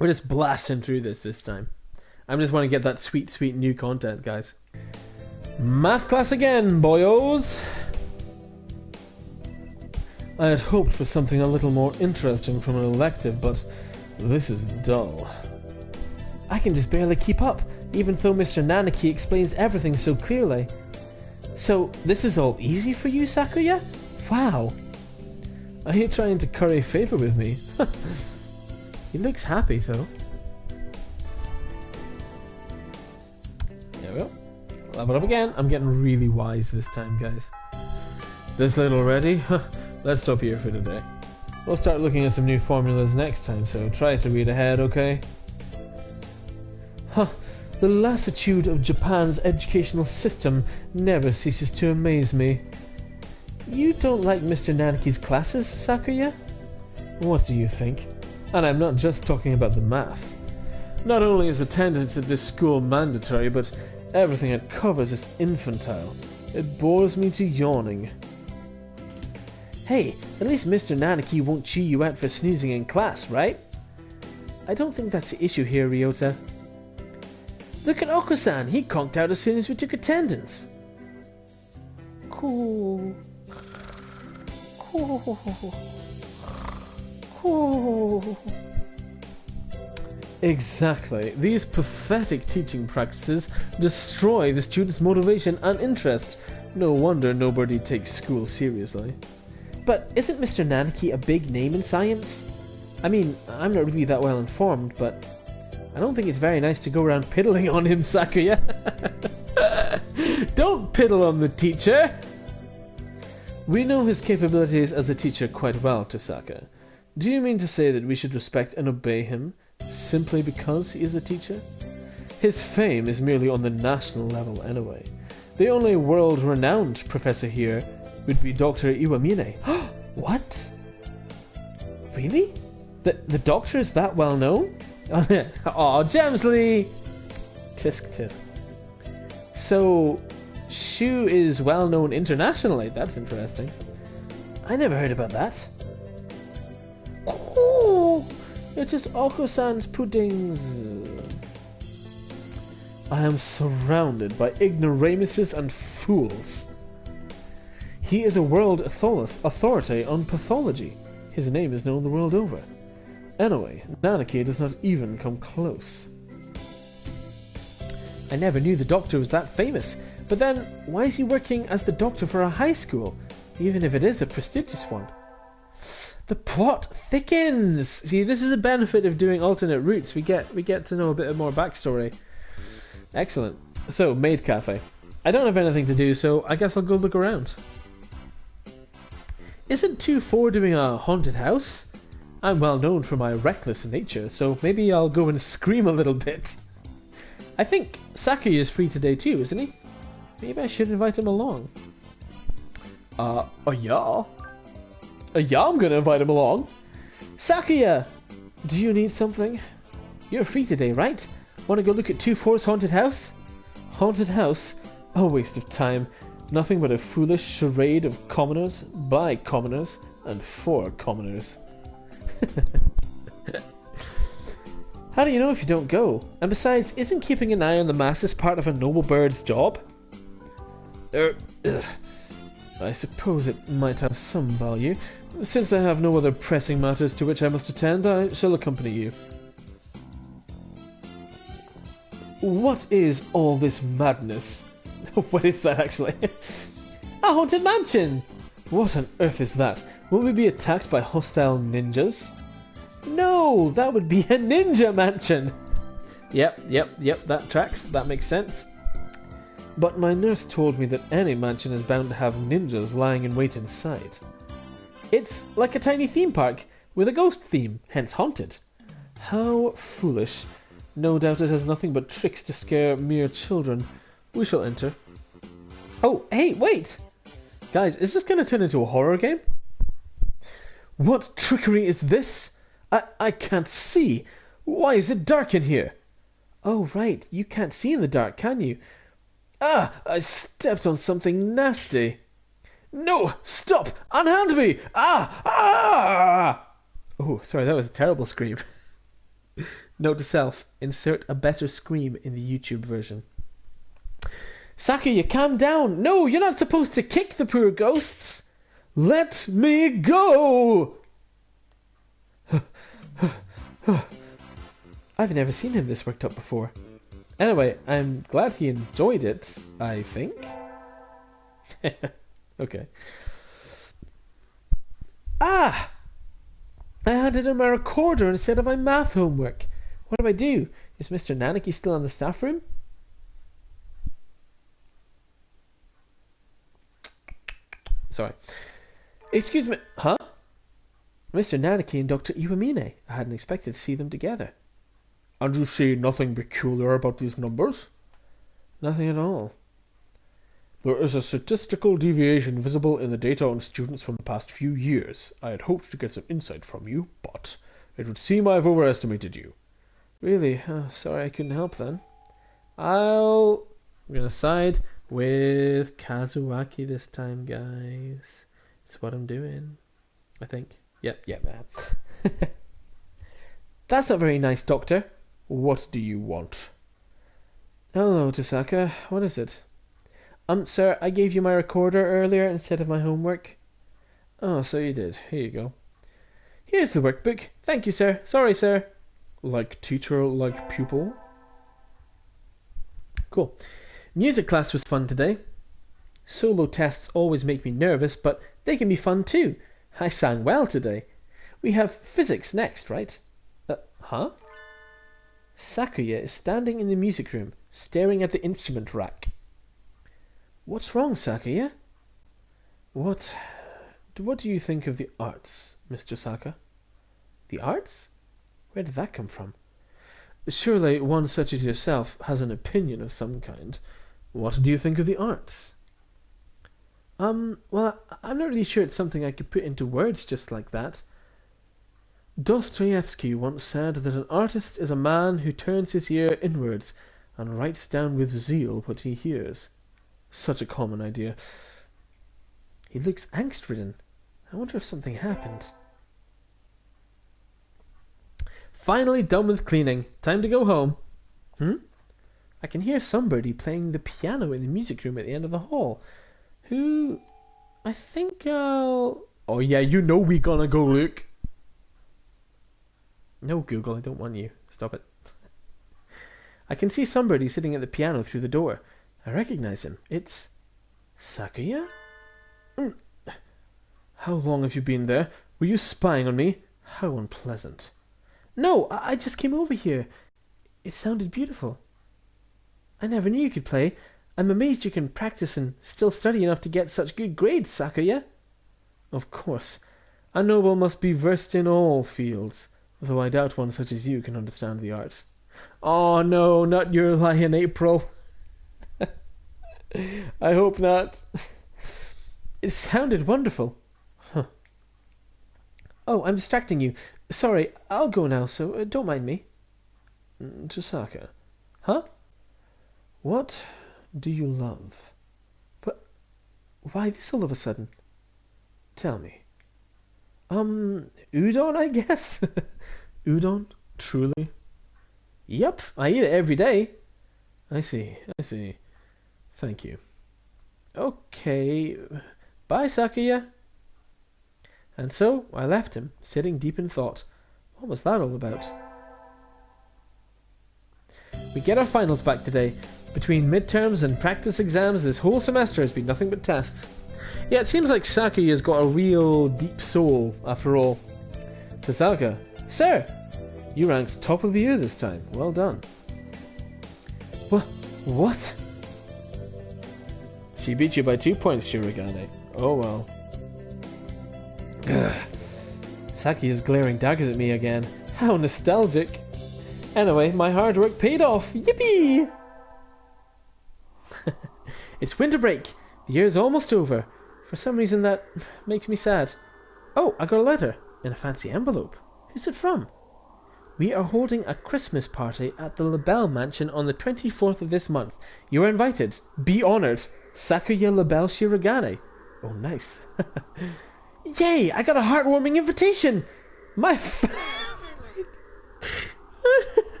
We're just blasting through this time. I just want to get that sweet, sweet new content, guys. Math class again, boyos! I had hoped for something a little more interesting from an elective, but this is dull. I can just barely keep up, even though Mr. Nanaki explains everything so clearly. So, this is all easy for you, Sakuya? Wow! Are you trying to curry favor with me? He looks happy, though. There we go. Level up again. I'm getting really wise this time, guys. This late already? Let's stop here for today. We'll start looking at some new formulas next time, so try to read ahead, okay? Huh. The lassitude of Japan's educational system never ceases to amaze me. You don't like Mr. Nanaki's classes, Sakuya? What do you think? And I'm not just talking about the math. Not only is attendance at this school mandatory, but everything it covers is infantile. It bores me to yawning. Hey, at least Mr. Nanaki won't chew you out for snoozing in class, right? I don't think that's the issue here, Ryota. Look at Oko-san, he conked out as soon as we took attendance. Cool. Cool. Cool. Exactly. These pathetic teaching practices destroy the students' motivation and interest. No wonder nobody takes school seriously. But isn't Mr. Nanaki a big name in science? I mean, I'm not really that well informed, but I don't think it's very nice to go around piddling on him, Sakuya. Don't piddle on the teacher! We know his capabilities as a teacher quite well, Tasaka. Do you mean to say that we should respect and obey him simply because he is a teacher? His fame is merely on the national level anyway. The only world-renowned professor here would be Dr. Iwamine. What? Really? The doctor is that well known? Aw, Gemsley! Tisk tisk. So, Shu is well known internationally. That's interesting. I never heard about that. Oh, it's just Oko-san's puddings. I am surrounded by ignoramuses and fools. He is a world authority on pathology. His name is known the world over. Anyway, Nanaki does not even come close. I never knew the doctor was that famous. But then, why is he working as the doctor for a high school, even if it is a prestigious one? The plot thickens! See, this is the benefit of doing alternate routes. We get to know a bit more backstory. Excellent. So, Maid Cafe. I don't have anything to do, so I guess I'll go look around. Isn't 2-4 doing a haunted house? I'm well known for my reckless nature, so maybe I'll go and scream a little bit. I think Sakuya is free today too, isn't he? Maybe I should invite him along. Yeah? Yeah, I'm gonna invite him along. Sakuya! Do you need something? You're free today, right? Wanna go look at 2-4's haunted house? Haunted house? A waste of time. Nothing but a foolish charade of commoners, by commoners, and for commoners. How do you know if you don't go? And besides, isn't keeping an eye on the masses part of a noble bird's job? I suppose it might have some value. Since I have no other pressing matters to which I must attend, I shall accompany you. What is all this madness? What is that, actually? A haunted mansion! What on earth is that? Will we be attacked by hostile ninjas? No, that would be a ninja mansion! Yep, that tracks. That makes sense. But my nurse told me that any mansion is bound to have ninjas lying in wait inside. It's like a tiny theme park with a ghost theme, hence haunted. How foolish. No doubt it has nothing but tricks to scare mere children. We shall enter. Oh, hey, wait! Guys, is this going to turn into a horror game? What trickery is this? I can't see. Why is it dark in here? Oh, right, you can't see in the dark, can you? Ah, I stepped on something nasty. No, stop! Unhand me! Ah! Oh, sorry, that was a terrible scream. Note to self, insert a better scream in the YouTube version. Sakuya, calm down! No, you're not supposed to kick the poor ghosts! Let me go! I've never seen him this worked up before. Anyway, I'm glad he enjoyed it, I think. Okay. Ah! I handed him my recorder instead of my math homework. What do I do? Is Mr. Nanaki still in the staff room? Sorry. Excuse me. Huh? Mr. Nanaki and Dr. Iwamine. I hadn't expected to see them together. And you see nothing peculiar about these numbers? Nothing at all. There is a statistical deviation visible in the data on students from the past few years. I had hoped to get some insight from you, but it would seem I've overestimated you. Really? Oh, sorry I couldn't help then. I'm going to side with Kazuaki this time, guys. It's what I'm doing. I think. Yep, man. That's not very nice, Doctor. What do you want? Hello, Tasaka. What is it? Sir, I gave you my recorder earlier instead of my homework. Oh, so you did. Here you go. Here's the workbook. Thank you, sir. Sorry, sir. Like teacher, like pupil. Cool. Music class was fun today. Solo tests always make me nervous, but they can be fun too. I sang well today. We have physics next, right? Huh? Sakuya is standing in the music room, staring at the instrument rack. What's wrong, Sakuya? What do you think of the arts, Mr. Saka? The arts? Where did that come from? Surely one such as yourself has an opinion of some kind. What do you think of the arts? Well, I'm not really sure it's something I could put into words just like that. Dostoevsky once said that an artist is a man who turns his ear inwards and writes down with zeal what he hears. Such a common idea. He looks angst-ridden. I wonder if something happened. Finally done with cleaning. Time to go home. I can hear somebody playing the piano in the music room at the end of the hall. Who? I think I'll... Oh yeah, you know we gonna go look. No, Google, I don't want you. Stop it. I can see somebody sitting at the piano through the door. I recognize him. It's... Sakuya? How long have you been there? Were you spying on me? How unpleasant. No, I just came over here. It sounded beautiful. I never knew you could play. I'm amazed you can practice and still study enough to get such good grades, Sakuya. Of course. A noble must be versed in all fields, though I doubt one such as you can understand the art. Oh no, not your lie in April. I hope not. It sounded wonderful. Huh. Oh, I'm distracting you. Sorry, I'll go now, so don't mind me. Chisaka. Huh? What do you love? But why this all of a sudden? Tell me. Udon, I guess? Udon? Truly? Yep, I eat it every day. I see. Thank you. Okay. Bye, Sakuya. And so I left him, sitting deep in thought. What was that all about? We get our finals back today. Between midterms and practice exams, this whole semester has been nothing but tests. Yeah, it seems like Sakuya's got a real deep soul, after all. Chisaka, sir, you ranked top of the year this time. Well done. What? She beat you by 2 points, Shirogane. Oh well. Sakuya's glaring daggers at me again. How nostalgic. Anyway, my hard work paid off. Yippee! It's winter break. The year's almost over. For some reason that makes me sad. Oh, I got a letter. In a fancy envelope. Who's it from? We are holding a Christmas party at the LaBelle Mansion on the 24th of this month. You are invited. Be honoured. Sakuya LaBelle Shirogane. Oh, nice. Yay! I got a heartwarming invitation! My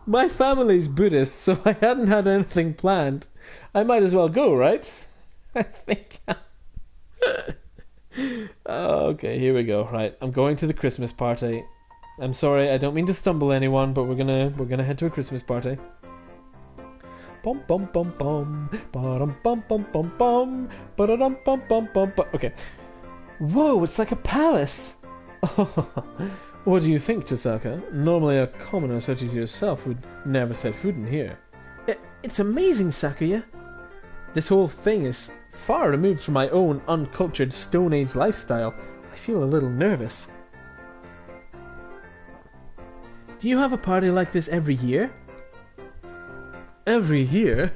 My family's Buddhist, so I hadn't had anything planned. I might as well go, right? I think. Okay, here we go. Right, I'm going to the Christmas party. I'm sorry, I don't mean to stumble anyone, but we're gonna head to a Christmas party. Bum bum bum bum, ba-dum bum bum bum bum, ba-da-dum bum bum bum bum. Okay. Whoa, it's like a palace. What do you think, Chisaka? Normally a commoner such as yourself would never set foot in here. It's amazing, Sakuya. This whole thing is far removed from my own uncultured Stone Age lifestyle. I feel a little nervous. Do you have a party like this every year? Every year?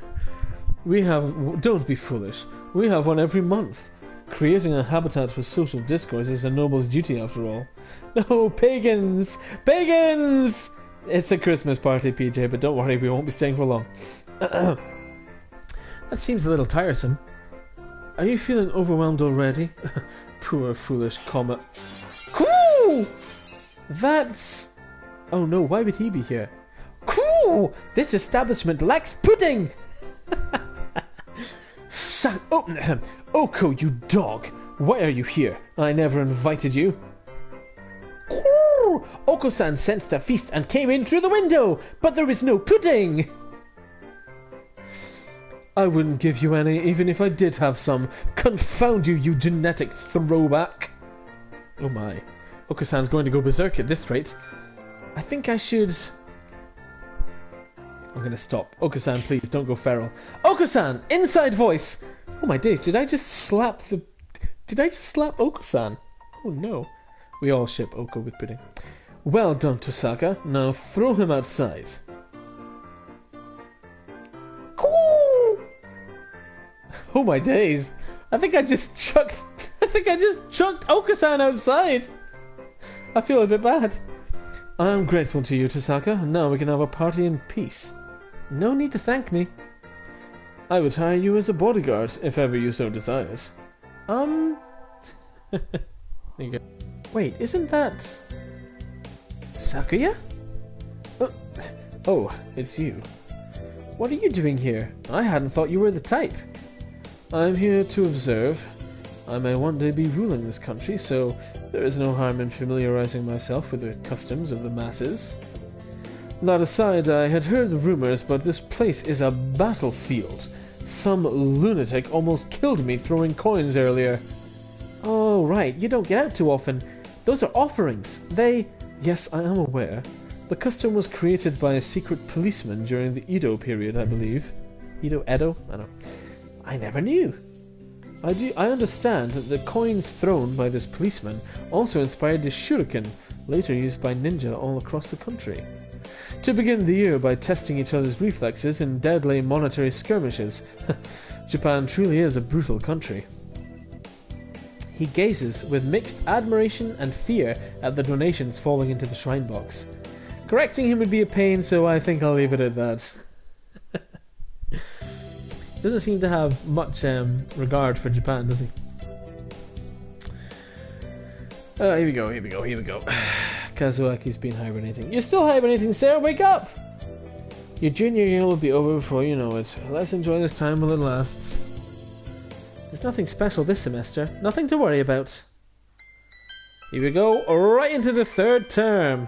Don't be foolish. We have one every month. Creating a habitat for social discourse is a noble's duty after all. No, pagans! Pagans! It's a Christmas party, PJ, but don't worry, we won't be staying for long. That seems a little tiresome. Are you feeling overwhelmed already? Poor foolish comet. Cool! That's... Oh no, why would he be here? Cool! This establishment lacks pudding! Oko, you dog! Why are you here? I never invited you. Oko-san sensed a feast and came in through the window, but there is no pudding! I wouldn't give you any, even if I did have some. Confound you, you genetic throwback! Oh my. Oko-san's going to go berserk at this rate. I think I should... I'm gonna stop. Oko-san, please, don't go feral. Oko-san! Inside voice! Oh my days, did I just slap Oko-san? Oh no. We all ship Oko with pudding. Well done, Tosaka. Now throw him outside. Oh my days. I think I just chucked Oko-san outside. I feel a bit bad. I'm grateful to you, Tosaka. Now we can have a party in peace. No need to thank me. I would hire you as a bodyguard if ever you so desired. There you go. Wait, isn't that... Sakuya? Oh, it's you. What are you doing here? I hadn't thought you were the type. I'm here to observe. I may one day be ruling this country, so there is no harm in familiarizing myself with the customs of the masses. That aside, I had heard the rumors, but this place is a battlefield. Some lunatic almost killed me throwing coins earlier. Oh, right, you don't get out too often. Those are offerings. Yes, I am aware. The custom was created by a secret policeman during the Edo period, I believe. Edo? I don't know. I never knew. I understand that the coins thrown by this policeman also inspired the shuriken, later used by ninja all across the country. to begin the year by testing each other's reflexes in deadly monetary skirmishes. Japan truly is a brutal country. He gazes with mixed admiration and fear at the donations falling into the shrine box. Correcting him would be a pain, so I think I'll leave it at that. Doesn't seem to have much regard for Japan, does he? Here we go. Kazuaki's been hibernating. You're still hibernating, sir? Wake up! Your junior year will be over before you know it. Let's enjoy this time while it lasts. There's nothing special this semester. Nothing to worry about. Here we go, right into the third term.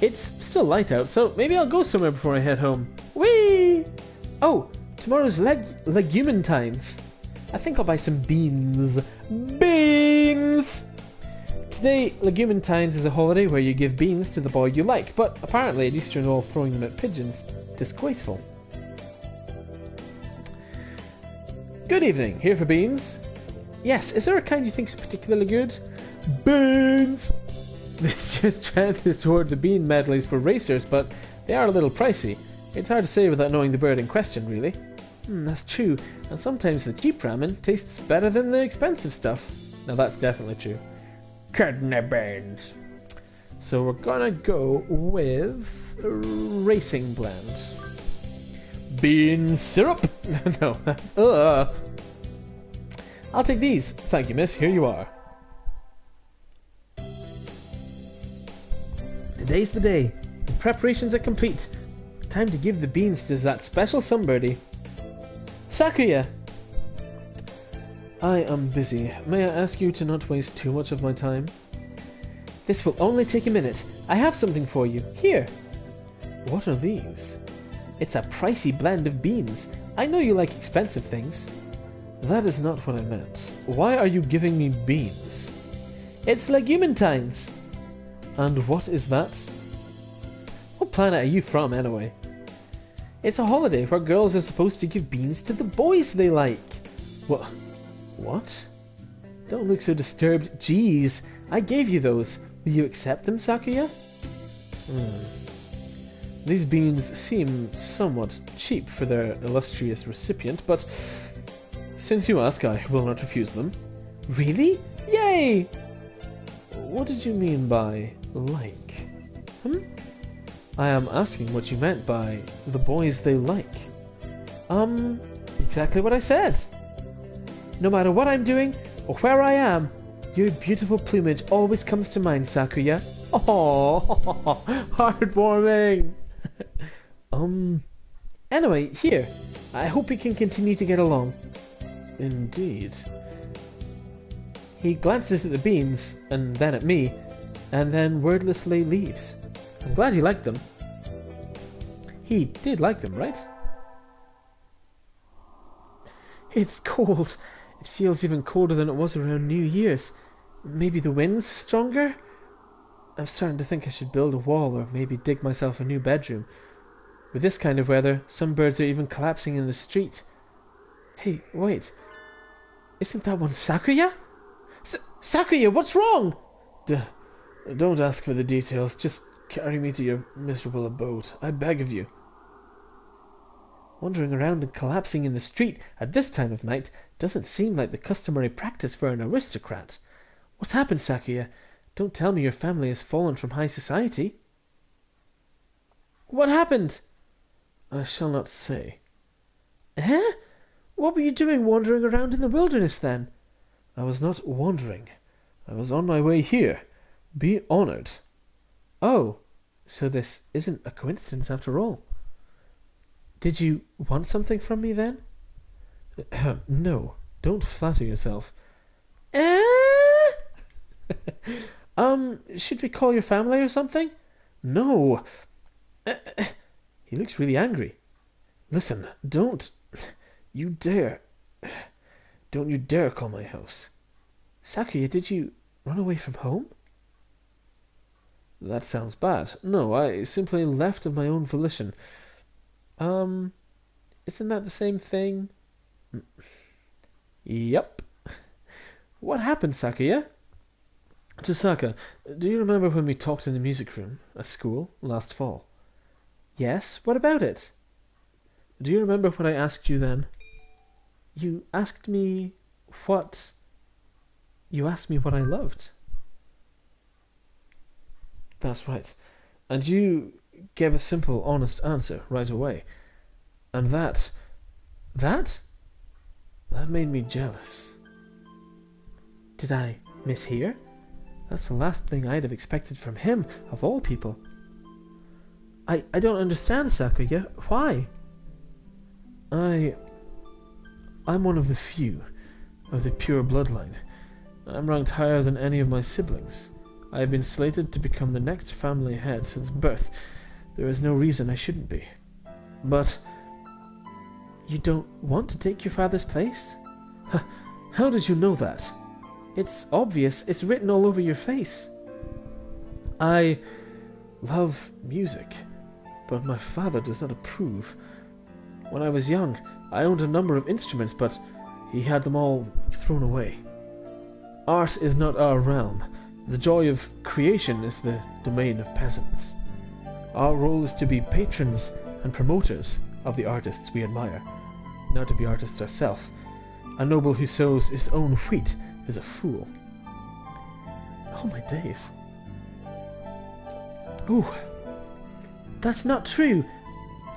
It's still light out, so maybe I'll go somewhere before I head home. Whee! Oh, tomorrow's Legumentine's. I think I'll buy some beans. Beans! Today, Legumentine's is a holiday where you give beans to the boy you like, but apparently at Easter and all throwing them at pigeons. Disgraceful. Good evening, here for beans. Yes, is there a kind you think is particularly good? Beans! This just trended toward the bean medleys for racers, but they are a little pricey. It's hard to say without knowing the bird in question, really. That's true, and sometimes the cheap ramen tastes better than the expensive stuff. Now that's definitely true. Kidney beans. So we're gonna go with racing blend. Bean syrup? No, that's... I'll take these. Thank you, miss. Here you are. Today's the day. The preparations are complete. Time to give the beans to that special sunbirdie. Sakuya! I am busy. May I ask you to not waste too much of my time? This will only take a minute. I have something for you. Here. What are these? It's a pricey blend of beans. I know you like expensive things. That is not what I meant. Why are you giving me beans? It's Legumentine's. And what is that? What planet are you from, anyway? It's a holiday where girls are supposed to give beans to the boys they like. What? Don't look so disturbed. Jeez, I gave you those. Will you accept them, Sakuya? These beans seem somewhat cheap for their illustrious recipient, but since you ask, I will not refuse them. Really? Yay! What did you mean by like? I am asking what you meant by the boys they like. Exactly what I said. No matter what I'm doing or where I am, your beautiful plumage always comes to mind, Sakuya. Oh, heartwarming. Anyway, here. I hope we can continue to get along. Indeed. He glances at the beans, and then at me, and then wordlessly leaves. I'm glad he liked them. He did like them, right? It's cold. It feels even colder than it was around New Year's. Maybe the wind's stronger? I'm starting to think I should build a wall or maybe dig myself a new bedroom. With this kind of weather, some birds are even collapsing in the street. Hey, wait. Isn't that one Sakuya? Sakuya, what's wrong? Don't ask for the details. Just carry me to your miserable abode. I beg of you. Wandering around and collapsing in the street at this time of night doesn't seem like the customary practice for an aristocrat. What's happened, Sakuya? Don't tell me your family has fallen from high society. What happened? I shall not say. Eh? What were you doing wandering around in the wilderness then? I was not wandering. I was on my way here. Be honored. Oh, so this isn't a coincidence after all. Did you want something from me then? No, don't flatter yourself. Should we call your family or something? No. He looks really angry. Listen, don't you dare call my house. Sakuya, did you run away from home? That sounds bad. No, I simply left of my own volition. Isn't that the same thing? Yep. What happened, Sakuya? Tosaka, do you remember when we talked in the music room at school last fall? Yes, what about it? Do you remember what I asked you then? You asked me what... You asked me what I loved. That's right. And you gave a simple, honest answer right away. And that made me jealous. Did I mishear? That's the last thing I'd have expected from him, of all people. I don't understand, Sakuya. Why? I'm one of the few, of the pure bloodline. I'm ranked higher than any of my siblings. I have been slated to become the next family head since birth. There is no reason I shouldn't be. But you don't want to take your father's place? How did you know that? It's obvious. It's written all over your face. I love music, but my father does not approve. When I was young, I owned a number of instruments, but he had them all thrown away. Art is not our realm. The joy of creation is the domain of peasants. Our role is to be patrons and promoters of the artists we admire, not to be artists ourselves. A noble who sows his own wheat is a fool. Oh my days. Ooh, that's not true.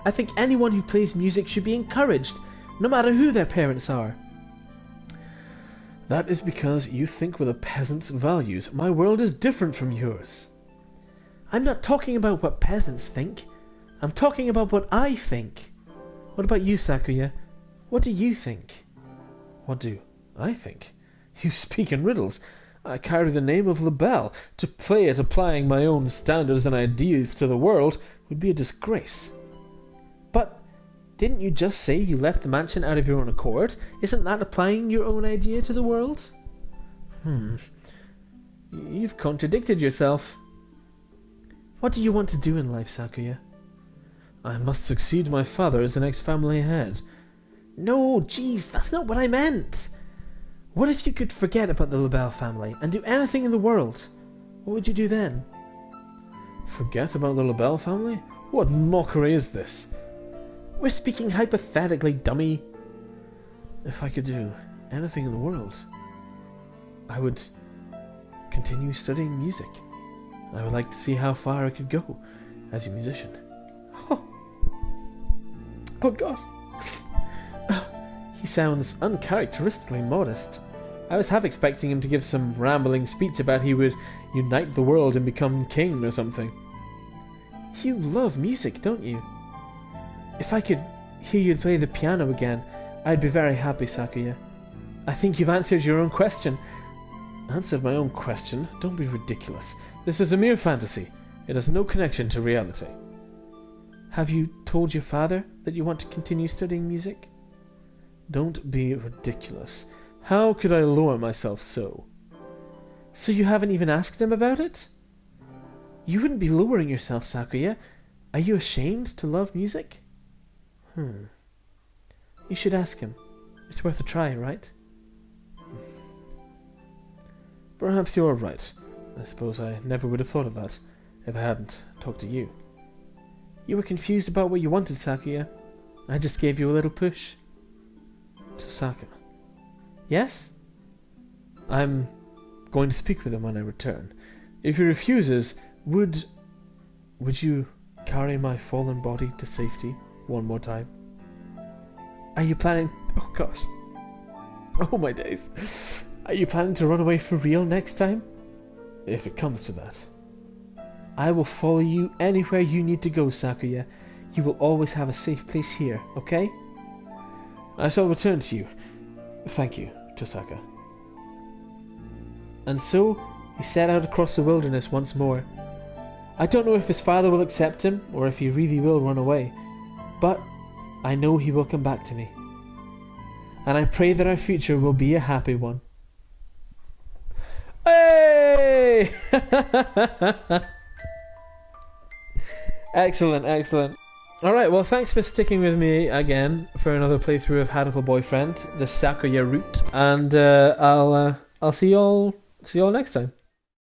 I think anyone who plays music should be encouraged, no matter who their parents are. That is because you think with a peasant's values. My world is different from yours. I'm not talking about what peasants think. I'm talking about what I think. What about you, Sakuya? What do you think? What do I think? You speak in riddles. I carry the name of LaBelle. To play at applying my own standards and ideas to the world would be a disgrace. But didn't you just say you left the mansion out of your own accord? Isn't that applying your own idea to the world? You've contradicted yourself. What do you want to do in life, Sakuya? I must succeed my father as the next family head. No, jeez, that's not what I meant. What if you could forget about the LaBelle family and do anything in the world? What would you do then? Forget about the LaBelle family? What mockery is this? We're speaking hypothetically, dummy. If I could do anything in the world, I would continue studying music. I would like to see how far I could go as a musician. Oh God. He sounds uncharacteristically modest. I was half expecting him to give some rambling speech about he would unite the world and become king or something. You love music, don't you? If I could hear you play the piano again, I'd be very happy, Sakuya. I think you've answered your own question. Answered my own question? Don't be ridiculous. This is a mere fantasy. It has no connection to reality. Have you told your father that you want to continue studying music? Don't be ridiculous. How could I lower myself so? So you haven't even asked him about it? You wouldn't be lowering yourself, Sakuya. Are you ashamed to love music? You should ask him. It's worth a try, right? Perhaps you're right. I suppose I never would have thought of that if I hadn't talked to you. You were confused about what you wanted, Sakuya. I just gave you a little push. Tosaka. Yes? I'm going to speak with him when I return. If he refuses, would you carry my fallen body to safety one more time? Are you planning... Oh gosh. Oh my days. Are you planning to run away for real next time? If it comes to that. I will follow you anywhere you need to go, Sakuya. You will always have a safe place here, okay? I shall return to you. Thank you, Tosaka. And so he set out across the wilderness once more. I don't know if his father will accept him or if he really will run away, but I know he will come back to me. And I pray that our future will be a happy one. Hey! Excellent, excellent. Alright, well thanks for sticking with me again for another playthrough of Hatoful Boyfriend, the Sakuya route. And I'll see y'all next time.